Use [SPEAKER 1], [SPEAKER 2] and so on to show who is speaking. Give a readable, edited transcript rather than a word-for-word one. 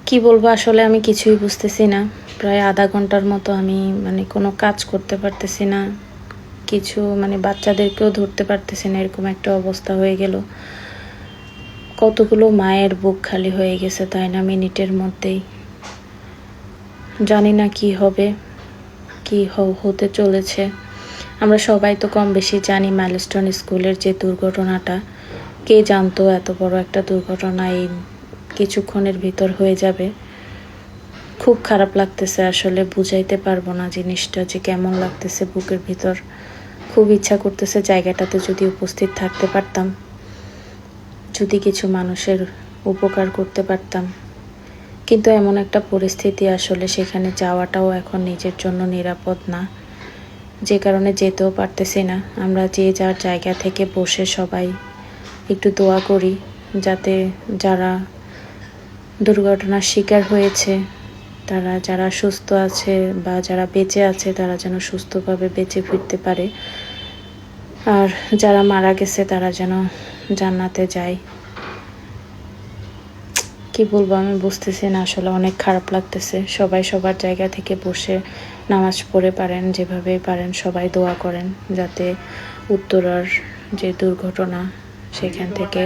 [SPEAKER 1] কি বলবো আসলে আমি কিছুই বুঝতেছি না। প্রায় আধা ঘন্টার মতো আমি কোনো কাজ করতে পারতেছি না। কিছু বাচ্চাদেরকেও ধরতে পারতেছি না, এরকম একটা অবস্থা হয়ে গেল। কতগুলো মায়ের বুক খালি হয়ে গেছে, তাই না? মিনিটের মধ্যেই জানি না কি হবে, কি হতে চলেছে। আমরা সবাই তো কম বেশি জানি মাইলস্টোন স্কুলের যে দুর্ঘটনাটা, কে জানতো এত বড় একটা দুর্ঘটনা এই কিছুক্ষণের ভিতর হয়ে যাবে। খুব খারাপ লাগতেছে, আসলে বুঝাইতে পারবো না জিনিসটা যে কেমন লাগতেছে বুকের ভিতর। খুব ইচ্ছা করতেছে জায়গাটাতে যদি উপস্থিত থাকতে পারতাম, যদি কিছু মানুষের উপকার করতে পারতাম। কিন্তু এমন একটা পরিস্থিতি, আসলে সেখানে যাওয়াটাও এখন নিজের জন্য নিরাপদ না, যে কারণে যেতেও পারতেছি না। আমরা যে যার জায়গা থেকে বসে সবাই একটু দোয়া করি, যাতে যারা দুর্ঘটনার শিকার হয়েছে, তারা যারা সুস্থ আছে বা যারা বেঁচে আছে, তারা যেন সুস্থভাবে বেঁচে ফিরতে পারে। আর যারা মারা গেছে তারা যেন জান্নাতে যায়। কি বলবো আমি বুঝতেছি না, আসলে অনেক খারাপ লাগতেছে। সবাই সবার জায়গা থেকে বসে নামাজ পড়ে পারেন, যেভাবে পারেন সবাই দোয়া করেন যাতে উত্তরার যে দুর্ঘটনা সেখান থেকে